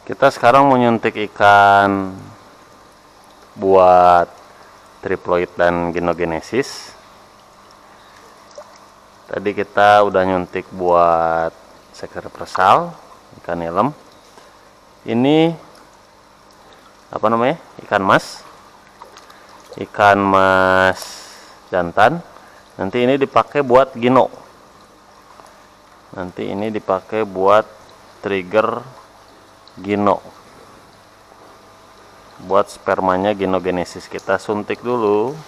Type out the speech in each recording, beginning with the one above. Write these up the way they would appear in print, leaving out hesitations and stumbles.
Kita sekarang mau nyuntik ikan buat triploid dan ginogenesis. Tadi kita udah nyuntik buat sekrepersal, ikan nilem. Ini apa namanya? Ikan mas. Ikan mas jantan. Nanti ini dipakai buat gino. Nanti ini dipakai buat trigger gino. Buat spermanya ginogenesis kita suntik dulu.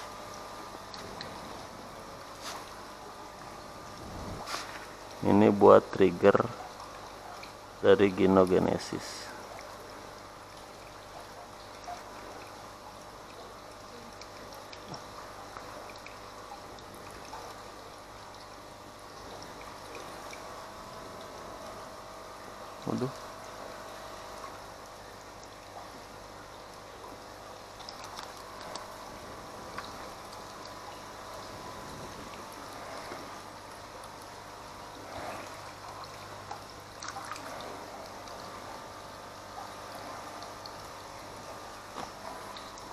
Ini buat trigger dari ginogenesis. Waduh.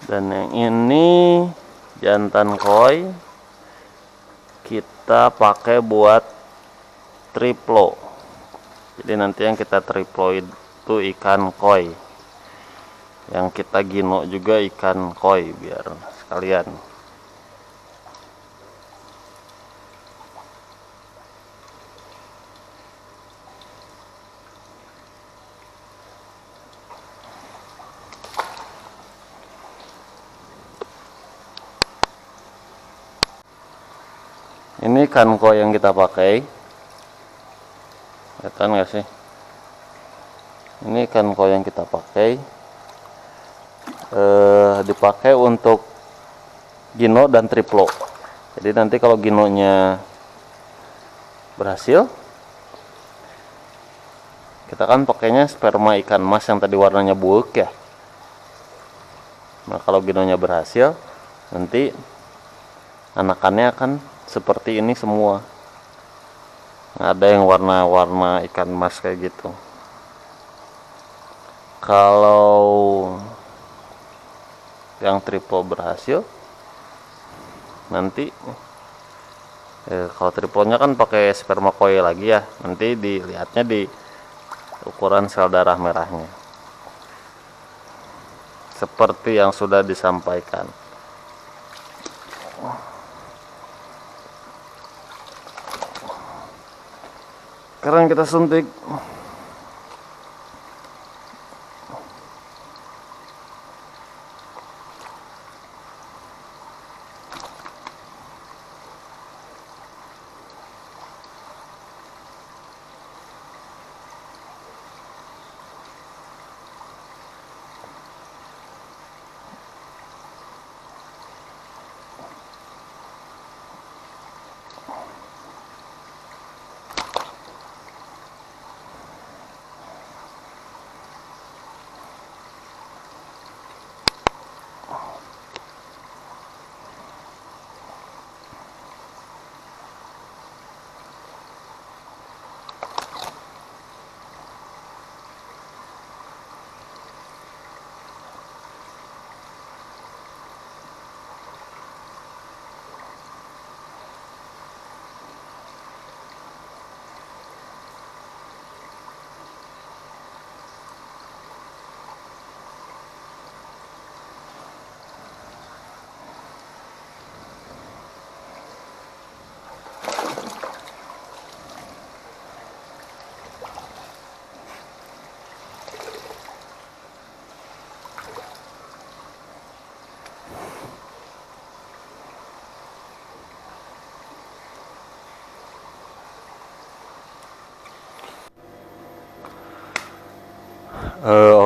Dan yang ini jantan koi, kita pakai buat triplo. Jadi nanti yang kita triploid itu ikan koi, yang kita gino juga ikan koi, biar sekalian. Ini ikan koi yang kita pakai, kelihatan nggak sih? Ini ikan koi yang kita pakai, dipakai untuk gino dan triplo. Jadi nanti kalau ginonya berhasil, kita kan pakainya sperma ikan mas yang tadi warnanya buek ya. Nah kalau ginonya berhasil, nanti anakannya akan seperti ini semua. Nggak ada yang warna-warna ikan mas kayak gitu. Kalau yang triplo berhasil, nanti kalau triplonya kan pakai sperma koi lagi ya, nanti dilihatnya di ukuran sel darah merahnya seperti yang sudah disampaikan. Sekarang kita suntik.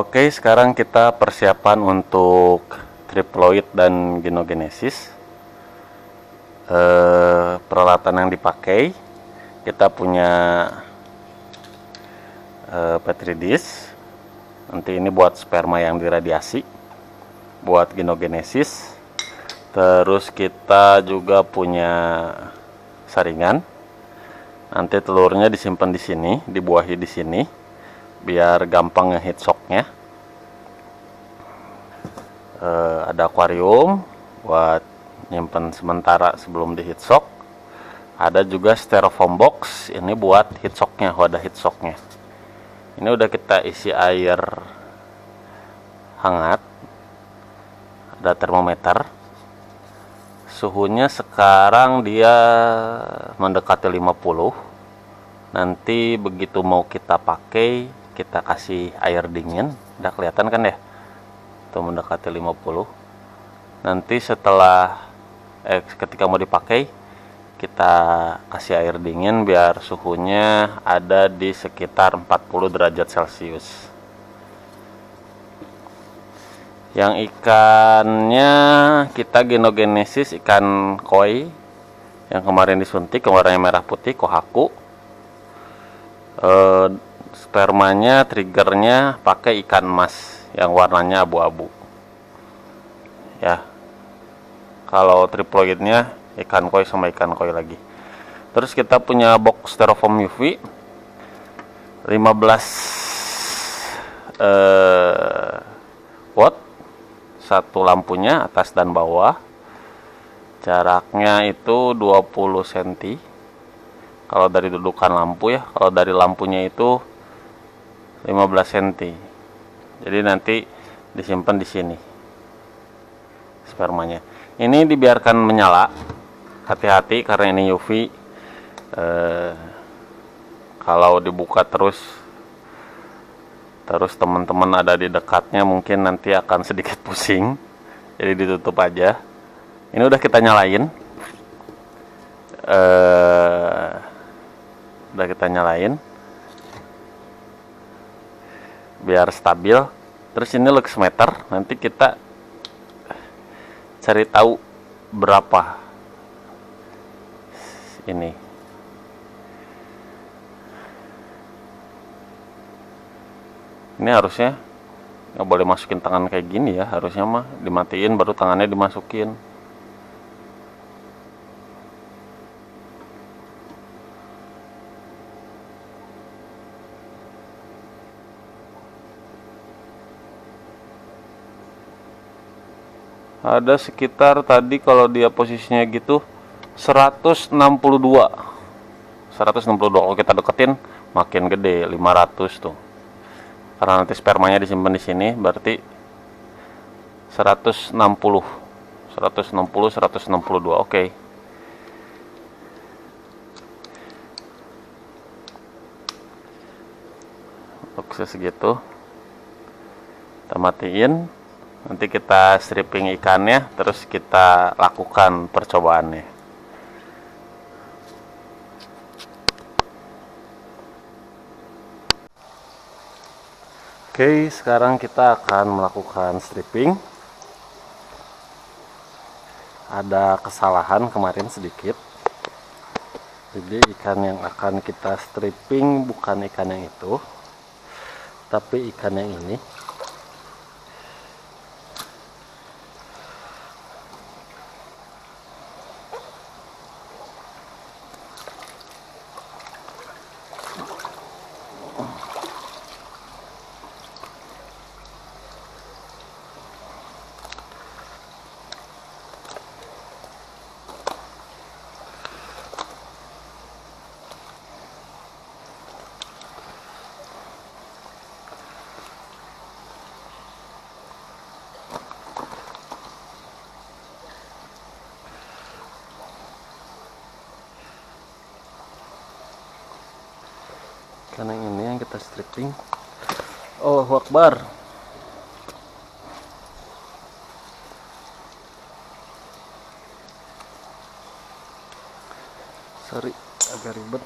Oke, sekarang kita persiapan untuk triploid dan ginogenesis. Peralatan yang dipakai, kita punya petri dish. Nanti ini buat sperma yang diradiasi, buat ginogenesis. Terus kita juga punya saringan. Nanti telurnya disimpan di sini, dibuahi di sini, biar gampang ngehit shocknya. shocknya. Ada akuarium buat nyimpen sementara sebelum di heat shock. Ada juga styrofoam box, ini buat heat shocknya, wadah heat shocknya. Ini udah kita isi air hangat. Ada termometer. Suhunya sekarang dia mendekati 50. Nanti begitu mau kita pakai, kita kasih air dingin. Udah kelihatan kan ya? Itu mendekati 50. Nanti setelah ketika mau dipakai, kita kasih air dingin biar suhunya ada di sekitar 40 derajat Celcius. Yang ikannya kita genogenesis ikan koi yang kemarin disuntik, warnanya merah putih, kohaku. Spermanya, triggernya pakai ikan emas yang warnanya abu-abu. Ya, kalau triploidnya ikan koi sama ikan koi lagi. Terus kita punya box styrofoam UV 15 watt, satu lampunya atas dan bawah. Jaraknya itu 20 cm. Kalau dari dudukan lampu ya, kalau dari lampunya itu 15 cm. Jadi nanti disimpan di sini spermanya. Ini dibiarkan menyala. Hati-hati karena ini UV. Kalau dibuka terus teman-teman ada di dekatnya mungkin nanti akan sedikit pusing. Jadi ditutup aja. Ini udah kita nyalain. Udah kita nyalain biar stabil. Terus ini lux meter, nanti kita cari tahu berapa ini. Ini harusnya nggak boleh masukin tangan kayak gini ya, harusnya mah dimatiin baru tangannya dimasukin. Ada sekitar tadi kalau dia posisinya gitu 162. Kalau kita deketin makin gede, 500 tuh. Karena nanti spermanya disimpan di sini, berarti 160. 162. Oke. Oke, segitu. Kita matiin. Nanti kita stripping ikannya, terus kita lakukan percobaannya. Oke, sekarang kita akan melakukan stripping. Ada kesalahan kemarin sedikit. Jadi ikan yang akan kita stripping bukan ikan yang itu, tapi ikan yang ini. Karena ini yang kita stripping. Allahu Akbar. Sorry, agak ribet.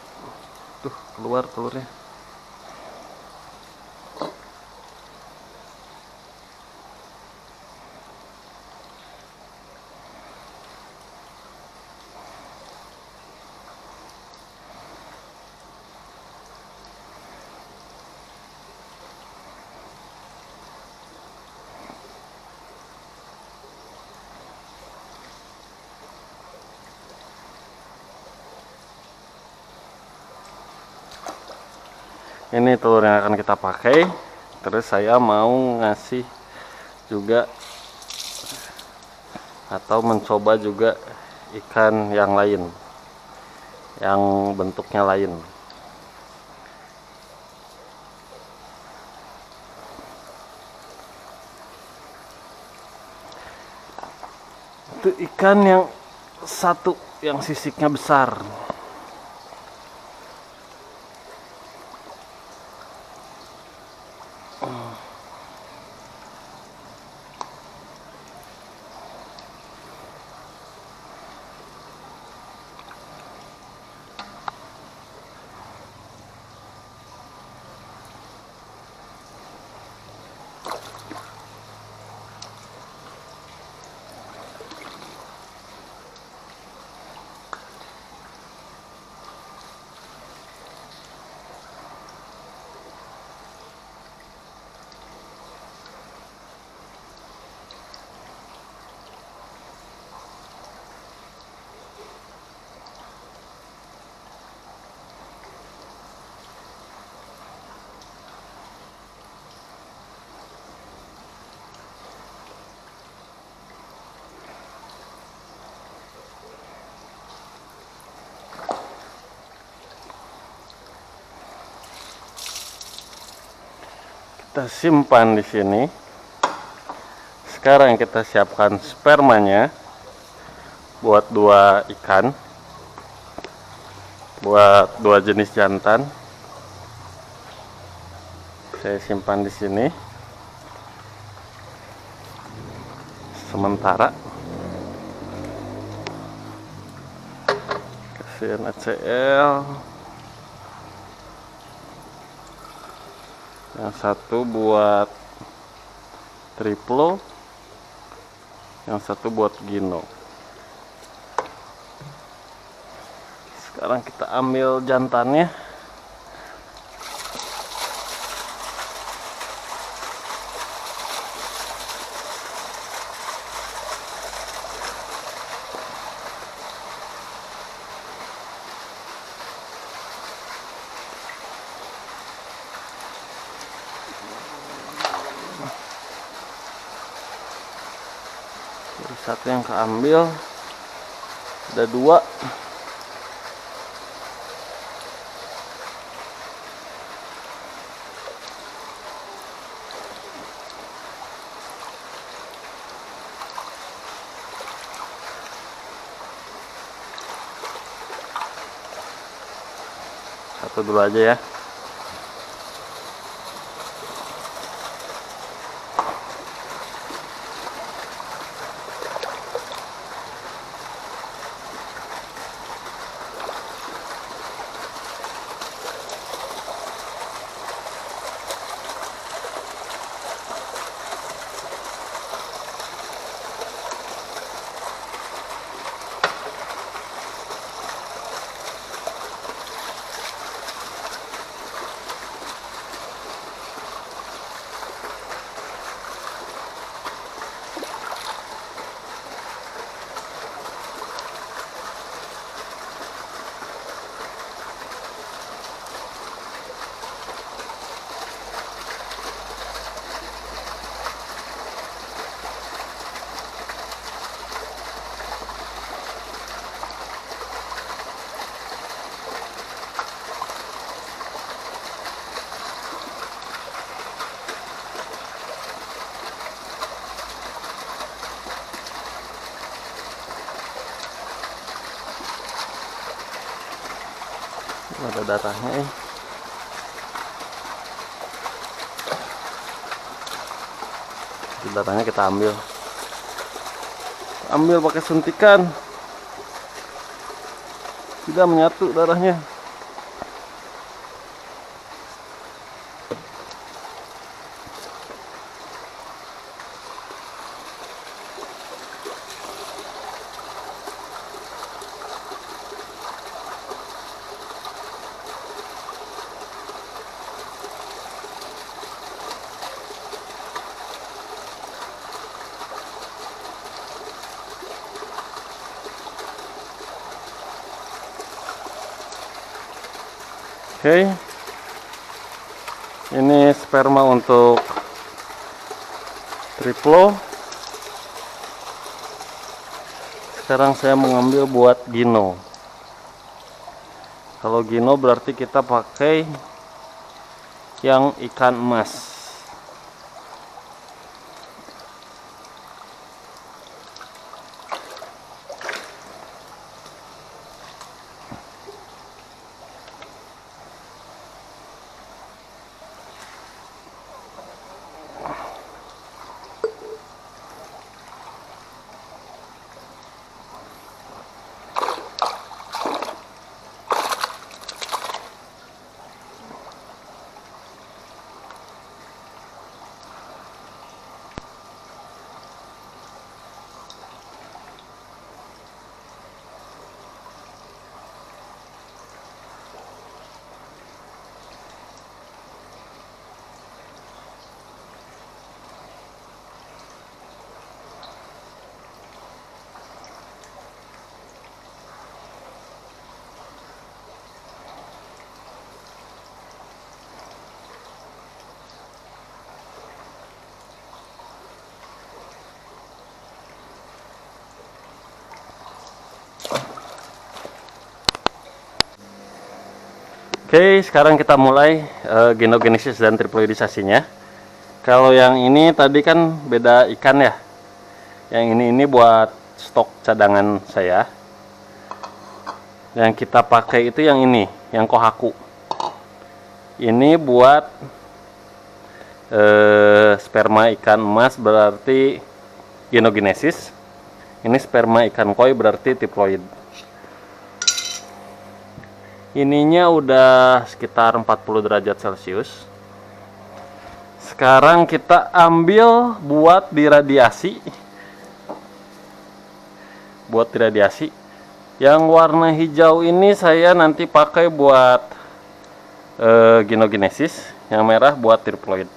Tuh, keluar telurnya. Ini telur yang akan kita pakai. Terus saya mau ngasih juga atau mencoba juga ikan yang lain, yang bentuknya lain. Itu ikan yang satu yang sisiknya besar. Kita simpan di sini. Sekarang kita siapkan spermanya buat 2 ikan, buat 2 jenis jantan. Saya simpan di sini sementara. Kasih NaCl. Yang satu buat triplo, yang satu buat gino. Sekarang kita ambil jantannya. Satu yang keambil, ada 2. Satu dulu aja ya. Ada darahnya. Darahnya kita ambil pakai suntikan, tidak menyatu darahnya. Oke. Ini sperma untuk triplo. Sekarang saya mengambil buat gino. Kalau gino berarti kita pakai yang ikan emas. Oke, sekarang kita mulai genogenesis dan triploidisasinya. Kalau yang ini tadi kan beda ikan ya. Yang ini buat stok cadangan saya. Yang kita pakai itu yang ini, yang kohaku. Ini buat sperma ikan emas berarti genogenesis. Ini sperma ikan koi berarti triploid. Ininya udah sekitar 40 derajat Celcius. Sekarang kita ambil buat diradiasi. Buat diradiasi. Yang warna hijau ini saya nanti pakai buat genogenesis. Yang merah buat triploid.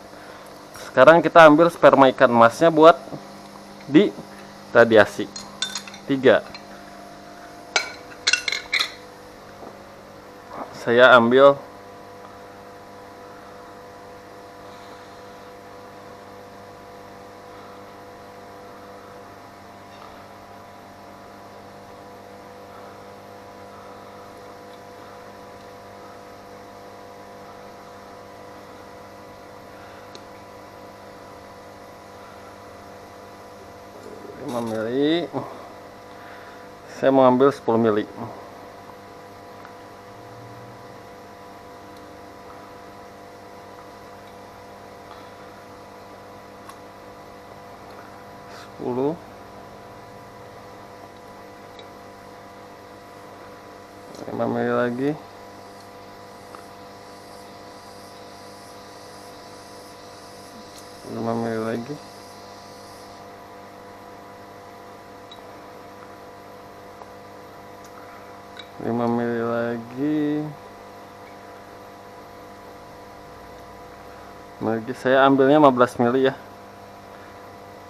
Sekarang kita ambil sperma ikan emasnya buat di radiasi. 3. Saya ambil mili. Saya mengambil 10 mili. Mili lagi. Mili lagi. Mili lagi. Saya ambilnya 15 mili ya.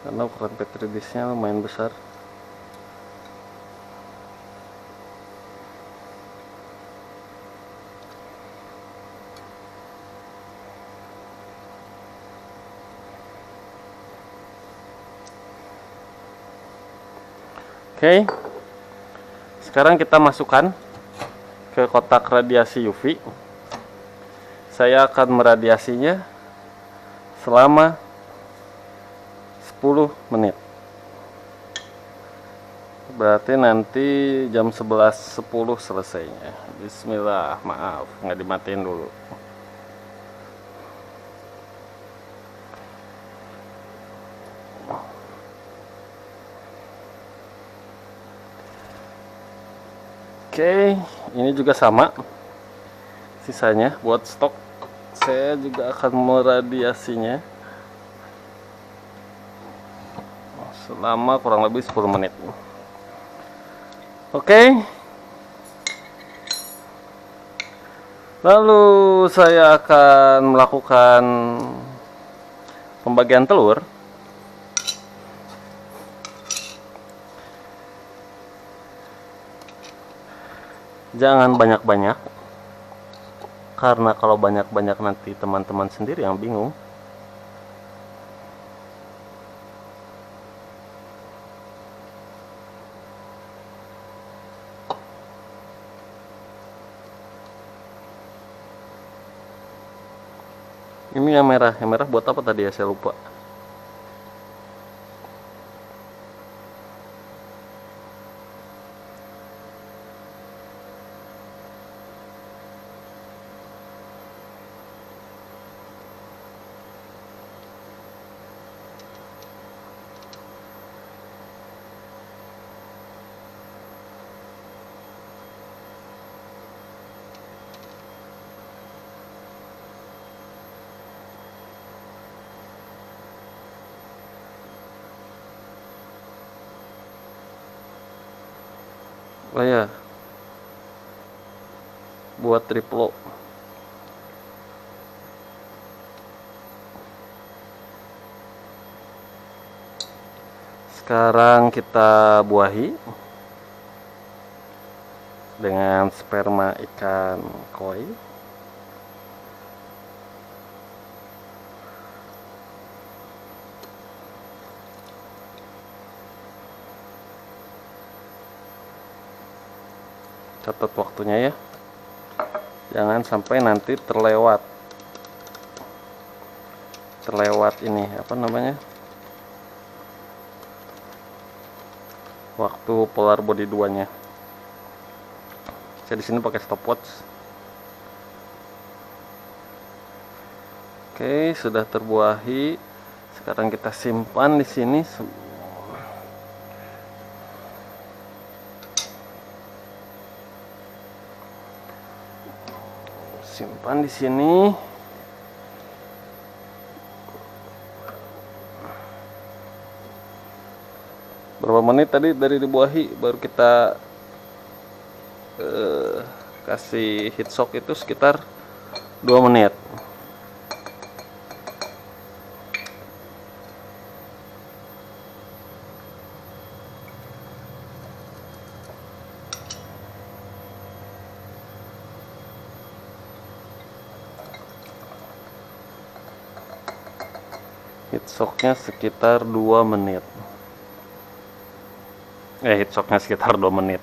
Karena ukuran petri disknya lumayan besar. Oke. Sekarang kita masukkan ke kotak radiasi UV. Saya akan meradiasinya selama 10 menit. Berarti nanti jam 11.10 selesainya. Bismillah, maaf nggak dimatiin dulu. Oke, ini juga sama. Sisanya buat stok. Saya juga akan meradiasinya selama kurang lebih 10 menit. Oke. Lalu saya akan melakukan pembagian telur. Jangan banyak-banyak, karena kalau banyak-banyak nanti teman-teman sendiri yang bingung. Ini yang merah buat apa tadi ya, saya lupa. Oh ya, buat triplo. Sekarang kita buahi dengan sperma ikan koi. Catat waktunya ya, jangan sampai nanti terlewat ini apa namanya, waktu polar body 2 nya. Saya di sini pakai stopwatch. Oke, sudah terbuahi. Sekarang kita simpan di sini. Simpan di sini. Berapa menit tadi dari dibuahi baru kita kasih heat shock itu sekitar 2 menit. Heat shocknya sekitar 2 menit. Heat shocknya sekitar 2 menit.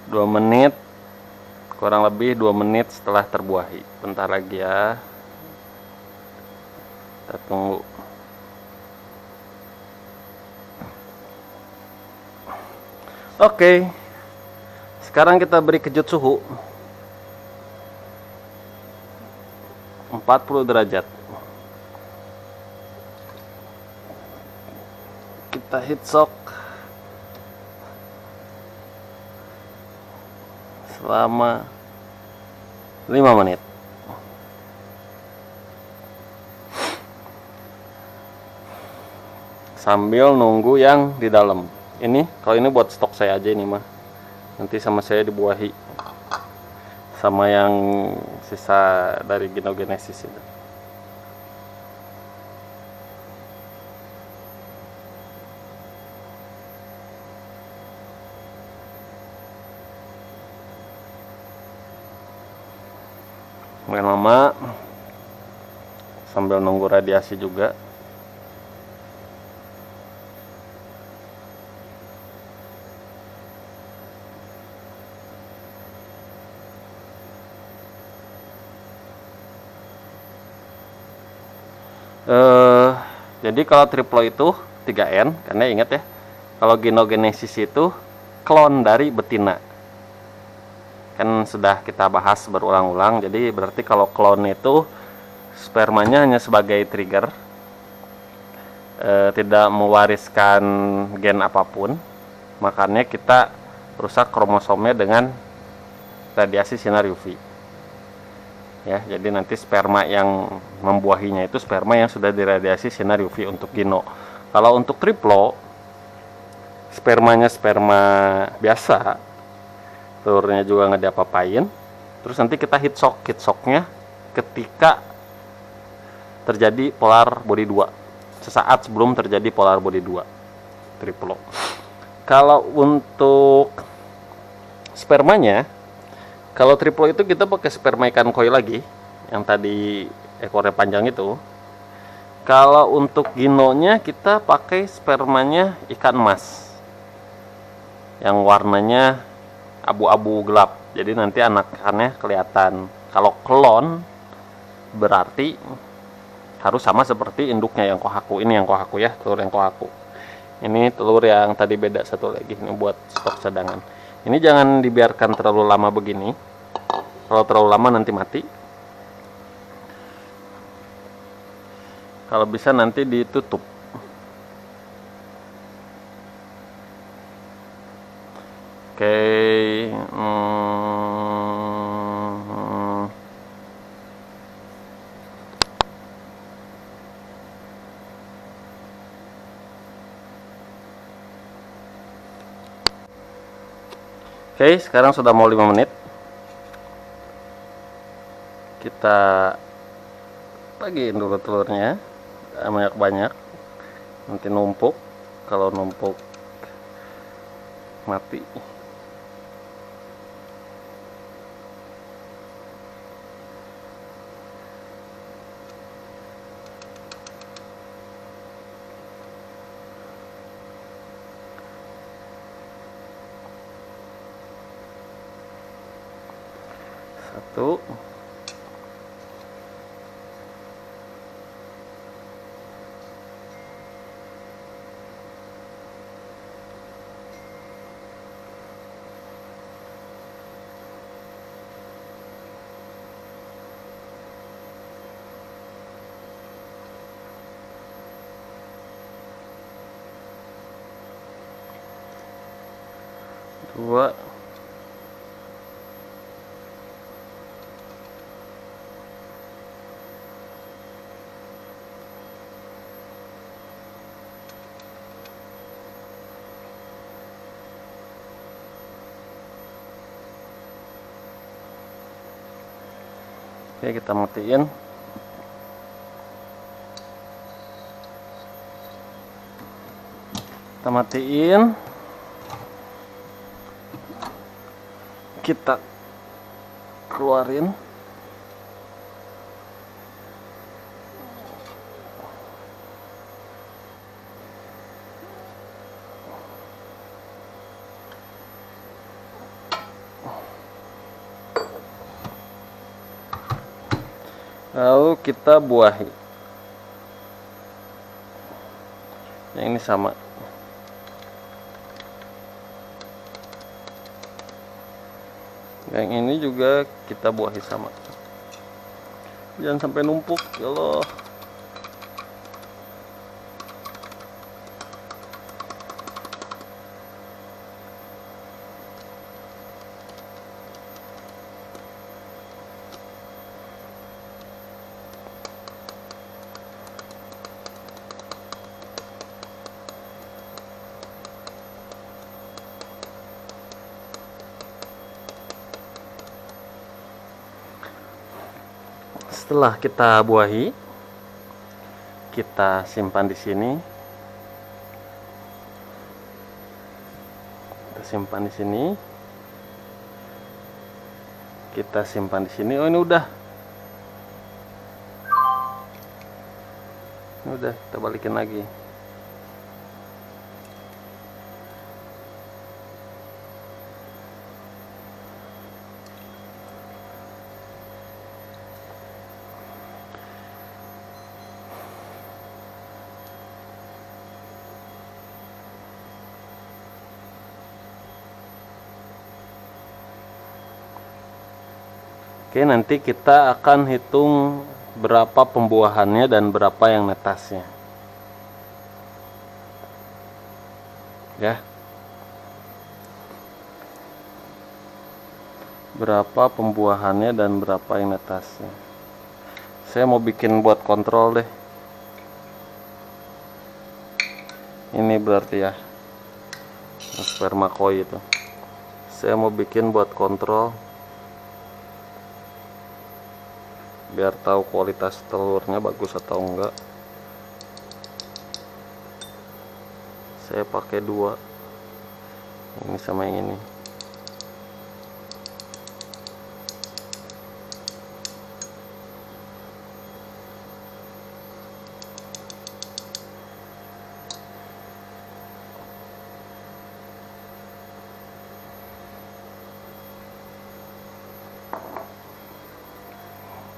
2 menit, kurang lebih 2 menit setelah terbuahi. Bentar lagi ya. Kita tunggu. Oke. Sekarang kita beri kejut suhu 40 derajat. Kita heat shock selama 5 menit. Sambil nunggu yang di dalam. Ini kalau ini buat stok saya aja ini mah. Nanti sama saya dibuahi sama yang sisa dari genogenesis itu. Main lama sambil nunggu radiasi juga. Jadi kalau triplo itu 3N, karena ingat ya, kalau genogenesis itu klon dari betina. Kan sudah kita bahas berulang-ulang. Jadi berarti kalau klon itu spermanya hanya sebagai trigger, tidak mewariskan gen apapun. Makanya kita rusak kromosomnya dengan radiasi sinar UV. Ya, jadi nanti sperma yang membuahinya itu sperma yang sudah diradiasi sinar UV untuk geno. Kalau untuk triplo, spermanya sperma biasa, telurnya juga nggak diapa-apain. Terus nanti kita heat shocknya ketika terjadi polar body 2, sesaat sebelum terjadi polar body 2 triplo. Kalau untuk spermanya, kalau triplo itu kita pakai sperma ikan koi lagi, yang tadi ekornya panjang itu. Kalau untuk ginonya kita pakai spermanya ikan emas yang warnanya abu-abu gelap, jadi nanti anakannya kelihatan. Kalau klon berarti harus sama seperti induknya yang kohaku. Ini yang kohaku ya, telur yang kohaku. Ini telur yang tadi beda satu lagi, ini buat stok cadangan. Ini jangan dibiarkan terlalu lama begini, kalau terlalu lama nanti mati. Kalau bisa nanti ditutup. Oke. Oke, sekarang sudah mau 5 menit. Kita bagiin dulu telurnya, banyak-banyak. Nanti numpuk, kalau numpuk mati. Satu. Dua. Oke, kita matiin. Kita matiin. Kita keluarin. Lalu kita buahi. Yang ini sama. Yang ini juga kita buahi sama. Jangan sampai numpuk, ya Allah. Setelah kita buahi, kita simpan di sini. Kita simpan di sini. Kita simpan di sini. Oh, ini udah. Ini udah, kita balikin lagi. Oke, nanti kita akan hitung berapa pembuahannya dan berapa yang netasnya. Ya. Berapa pembuahannya dan berapa yang netasnya. Saya mau bikin buat kontrol deh. Ini berarti ya. Sperma koi itu. Saya mau bikin buat kontrol. Biar tahu kualitas telurnya bagus atau enggak. Saya pakai 2, ini sama yang ini.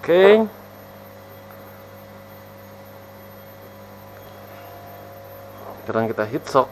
Oke. Sekarang kita hit shock.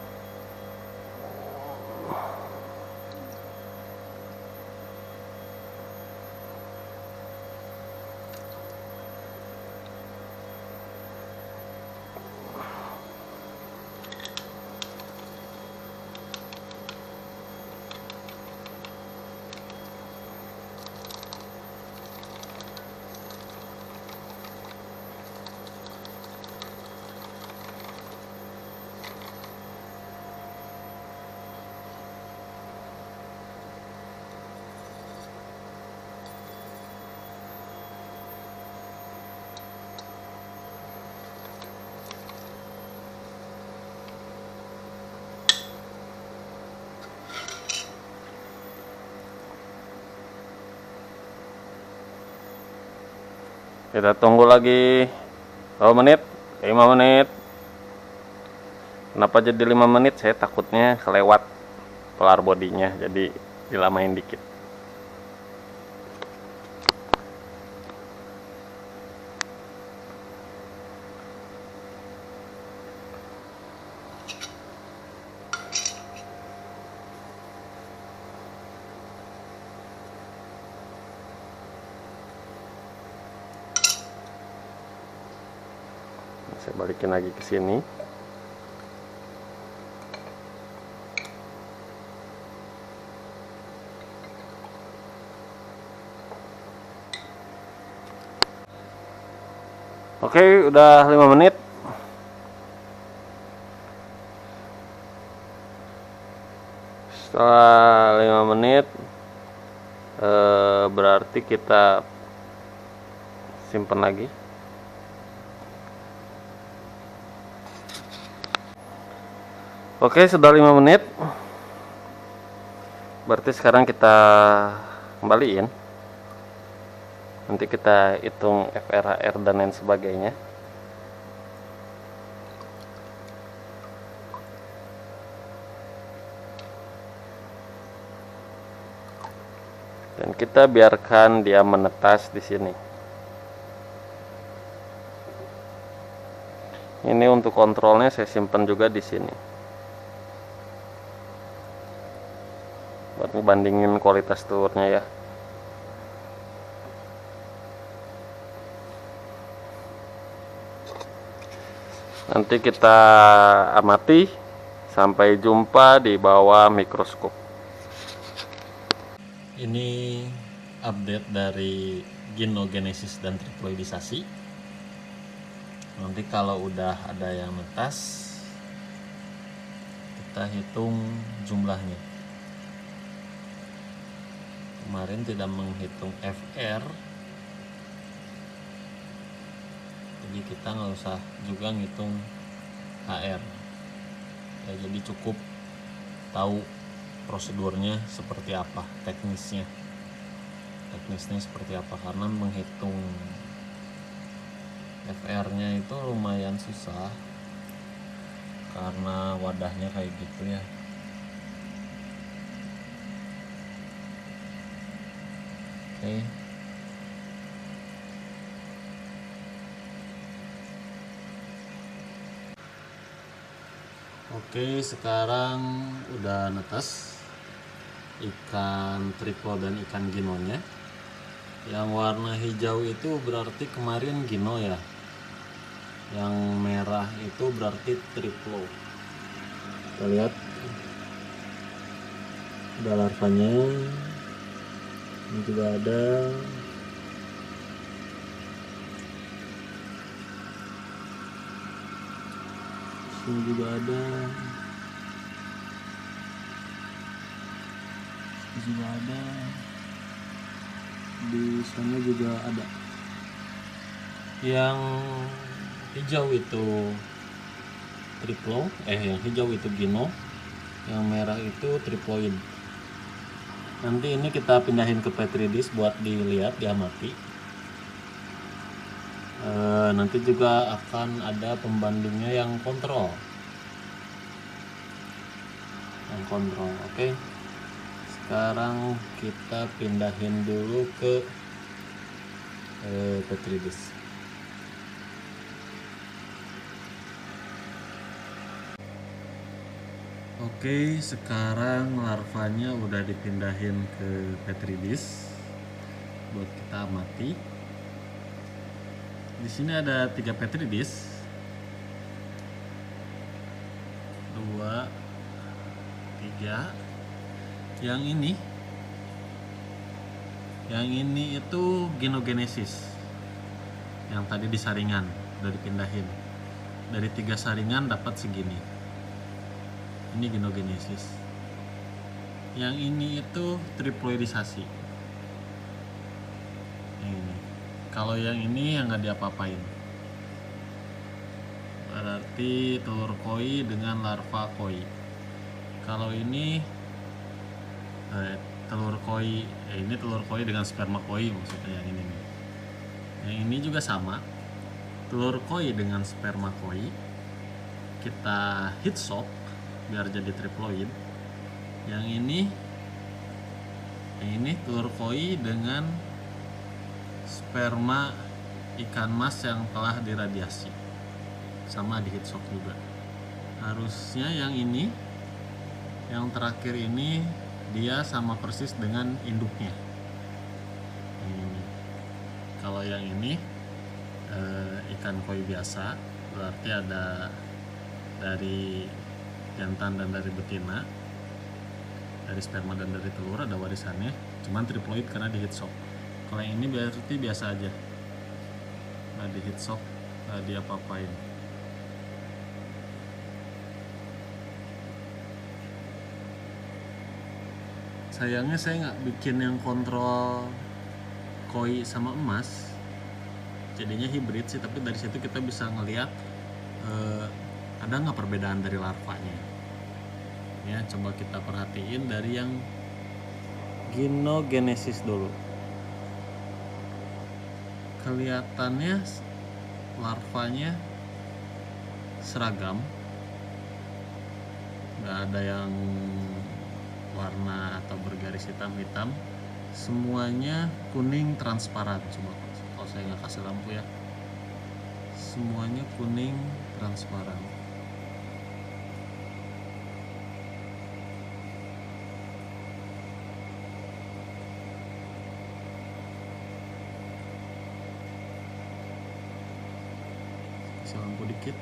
Kita tunggu lagi berapa menit? 5 menit. Kenapa jadi 5 menit? Saya takutnya kelewat pelar bodinya, jadi dilamain dikit. Saya balikin lagi ke sini. Oke, udah 5 menit. Setelah 5 menit berarti kita simpan lagi. Oke, sudah 5 menit. Berarti sekarang kita kembaliin. Nanti kita hitung FRHR dan lain sebagainya. Dan kita biarkan dia menetas di sini. Ini untuk kontrolnya saya simpan juga di sini. Buat ngebandingin kualitas telurnya ya. Nanti kita amati. Sampai jumpa di bawah mikroskop. Ini update dari genogenesis dan triploidisasi. Nanti kalau udah ada yang netas, kita hitung jumlahnya. Kemarin tidak menghitung FR, jadi kita nggak usah juga ngitung HR ya, jadi cukup tahu prosedurnya seperti apa, teknisnya seperti apa, karena menghitung FR nya itu lumayan susah karena wadahnya kayak gitu ya. Oke. Oke, sekarang udah netes ikan triplo dan ikan ginonya. Yang warna hijau itu berarti kemarin gino ya. Yang merah itu berarti triplo. Kita lihat ada larvanya. Ini juga ada. Ini juga ada. Ini juga ada. Di sana juga ada. Yang hijau itu triplo, yang hijau itu gino, yang merah itu triploid. Nanti ini kita pindahin ke petri dish buat dilihat, diamati. Nanti juga akan ada pembandingnya yang kontrol. Oke. Sekarang kita pindahin dulu ke petri dish. Oke, sekarang larvanya udah dipindahin ke petri dish buat kita amati. Di sini ada 3 petri dish, 2, 3. Yang ini itu genogenesis. Yang tadi di saringan udah dipindahin. Dari 3 saringan dapat segini. Ini genogenesis. Yang ini itu triploidisasi. Ini. Kalau yang ini yang nggak diapa-apain. Berarti telur koi dengan larva koi. Kalau ini telur koi, ini telur koi dengan sperma koi maksudnya yang ini nih. Yang ini juga sama. Telur koi dengan sperma koi. Kita heat shock biar jadi triploid. Yang ini telur koi dengan sperma ikan mas yang telah diradiasi, sama di heat shock juga. Harusnya yang ini, yang terakhir ini dia sama persis dengan induknya. Ini. Kalau yang ini ikan koi biasa, berarti ada dari jantan dan dari betina, dari sperma dan dari telur ada warisannya, cuman triploid karena di heat shock. Kalau yang ini berarti biasa aja, nggak di heat shock, nggak diapa-apain. Sayangnya saya nggak bikin yang kontrol koi sama emas, jadinya hybrid sih. Tapi dari situ kita bisa ngelihat ada nggak perbedaan dari larvanya. Ya, coba kita perhatiin dari yang genogenesis dulu. Kelihatannya larvanya seragam, nggak ada yang warna atau bergaris hitam-hitam, semuanya kuning transparan. Coba kalau saya nggak kasih lampu ya, semuanya kuning transparan. Kasih lampu dikit,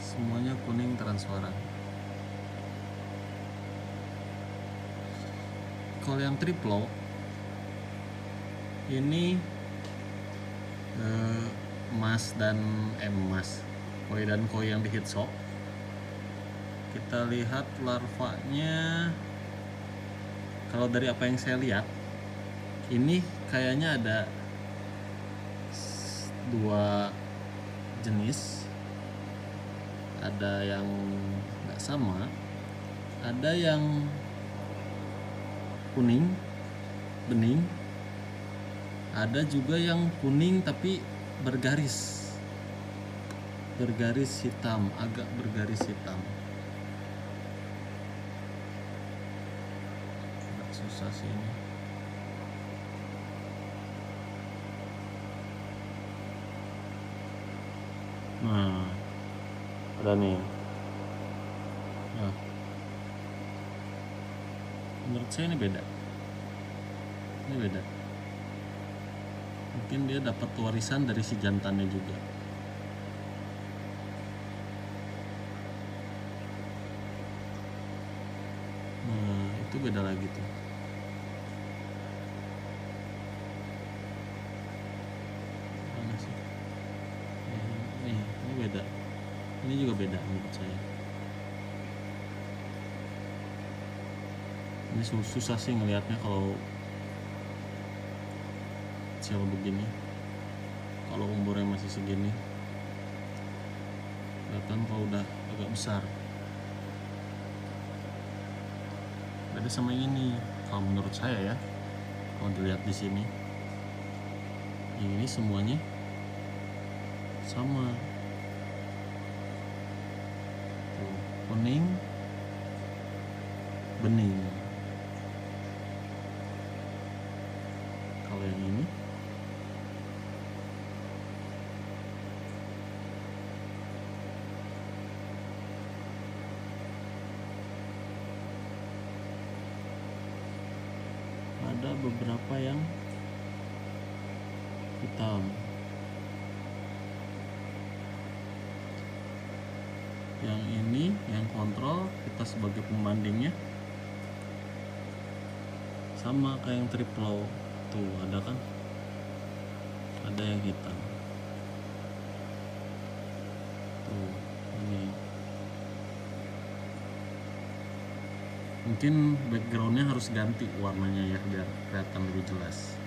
semuanya kuning transparan. Kalau yang triplo ini emas dan koi dan koi yang di heat shock. Kita lihat larvanya, kalau dari apa yang saya lihat, ini kayaknya ada 2 jenis, ada yang nggak sama, ada yang kuning bening, ada juga yang kuning tapi bergaris hitam, agak bergaris hitam. Agak susah sih ini. Nah, ada nih. Nah, menurut saya ini beda. Mungkin dia dapat warisan dari si jantannya juga. Nah, itu beda lagi tuh. Mana sih? Ini beda. Ini juga beda menurut saya. Ini susah sih ngelihatnya kalau kecil begini. Kalau umurnya masih segini, kelihatan kalau udah agak besar. Beda sama ini, kalau menurut saya ya. Kalau dilihat di sini, ini semuanya sama. Tuh, kuning, bening. Kalau yang ini yang hitam. Yang ini yang kontrol, kita sebagai pembandingnya sama kayak yang triplo. Tuh ada kan, ada yang hitam. Tuh ini mungkin backgroundnya harus ganti warnanya ya biar kelihatan lebih jelas.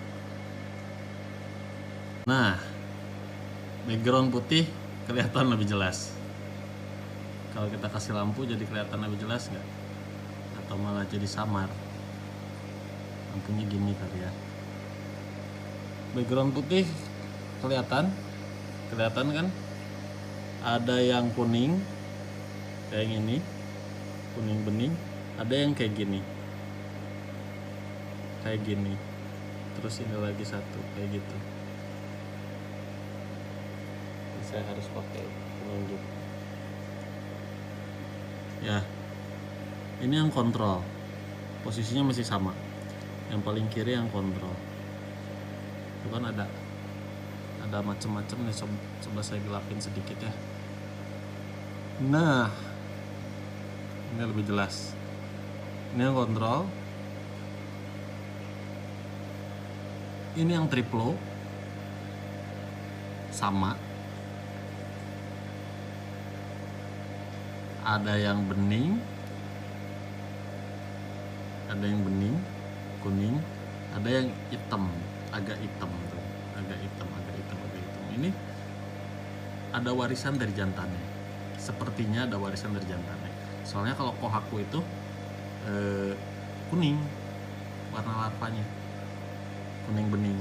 Nah, background putih kelihatan lebih jelas. Kalau kita kasih lampu jadi kelihatan lebih jelas nggak? Atau malah jadi samar? Lampunya gini kali ya. Background putih kelihatan kan? Ada yang kuning kayak ini, kuning bening. Ada yang kayak gini, terus ini lagi satu kayak gitu. Saya harus pakai penunjuk ya. Ini yang kontrol, posisinya masih sama. Yang paling kiri yang kontrol. Itu kan ada macam-macam nih. Coba saya gelapin sedikit ya. Nah, ini lebih jelas. Ini yang kontrol, ini yang triplo sama. Ada yang bening, kuning, ada yang hitam, agak hitam tuh, agak hitam. Ini ada warisan dari jantannya. Sepertinya ada warisan dari jantannya. Soalnya kalau Kohaku itu kuning warna larvanya, kuning bening.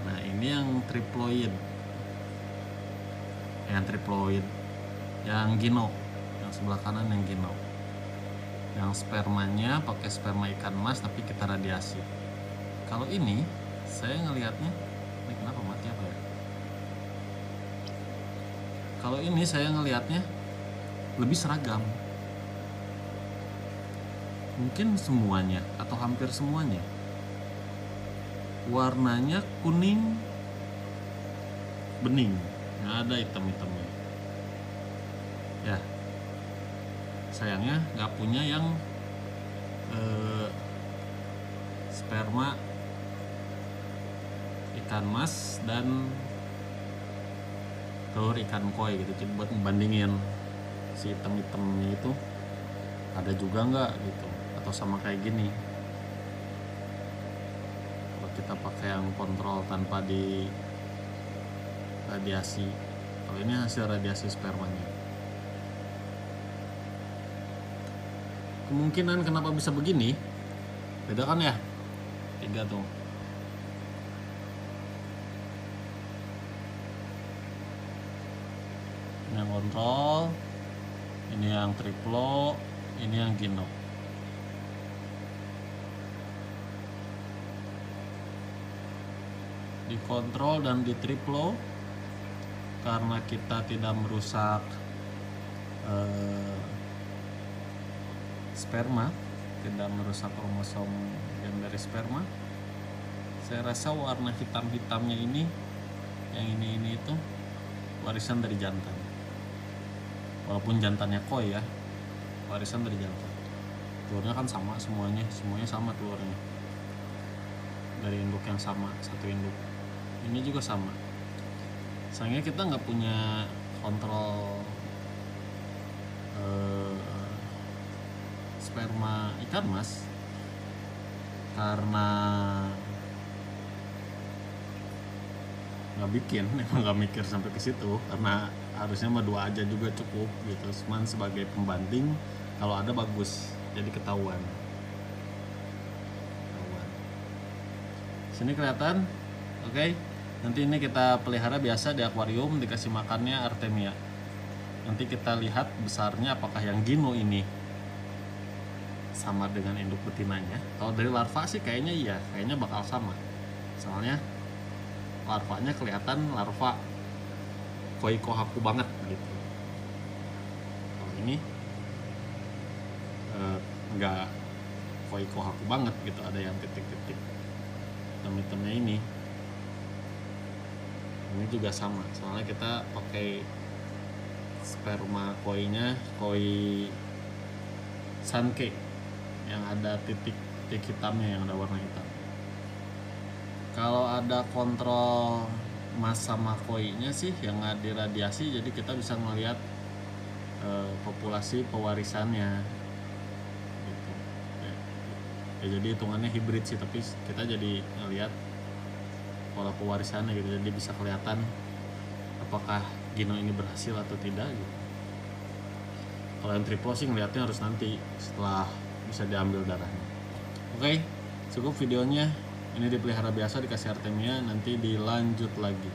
Nah ini yang triploid, yang gino, yang sebelah kanan yang gino, yang spermanya pakai sperma ikan mas tapi kita radiasi. Kalau ini saya ngelihatnya, ini kenapa mati apa ya? Kalau ini saya ngelihatnya lebih seragam. Mungkin semuanya atau hampir semuanya warnanya kuning bening, nggak ada hitam-hitamnya ya. Sayangnya nggak punya yang sperma ikan mas dan telur ikan koi gitu. Jadi buat membandingin si hitam-hitamnya itu ada juga nggak gitu, atau sama kayak gini. Kalau kita pakai yang kontrol tanpa di radiasi, kalau ini hasil radiasi spermanya. Kemungkinan kenapa bisa begini beda kan ya, 3 tuh. Ini yang kontrol, ini yang triplo, ini yang gino. Dikontrol dan di triplo karena kita tidak merusak sperma, tidak merusak kromosom gen dari sperma. Saya rasa warna hitam-hitamnya ini, yang ini itu warisan dari jantan. Walaupun jantannya koi ya, warisan dari jantan. Telurnya kan sama semuanya sama telurnya. Dari induk yang sama, satu induk. Ini juga sama. Sayangnya kita nggak punya kontrol sperma ikan mas, karena nggak bikin, emang nggak mikir sampai ke situ, karena harusnya mah 2 aja juga cukup gitu. Cuman sebagai pembanding kalau ada bagus, jadi ketahuan. Sini kelihatan, oke. Nanti ini kita pelihara biasa di akuarium, dikasih makannya Artemia. Nanti kita lihat besarnya apakah yang gino ini sama dengan induk betinanya. Kalau dari larva sih kayaknya iya, kayaknya bakal sama. Soalnya larvanya kelihatan larva koi kohaku banget gitu. Kalau ini enggak koi kohaku banget gitu, ada yang titik-titik. hitam-hitamnya ini juga sama, soalnya kita pakai sperma koi-nya koi Sankey yang ada titik hitamnya, yang ada warna hitam. Kalau ada kontrol mas sama koi-nya sih yang nggak diradiasi, jadi kita bisa melihat populasi pewarisannya gitu. Ya, jadi hitungannya hibrid sih, tapi kita jadi ngelihat pola pewarisannya gitu, jadi bisa kelihatan apakah gino ini berhasil atau tidak gitu. Kalau yang triplo sih ngelihatnya harus nanti setelah bisa diambil darahnya. Oke, cukup videonya. Ini dipelihara biasa, dikasih artemia, nanti dilanjut lagi.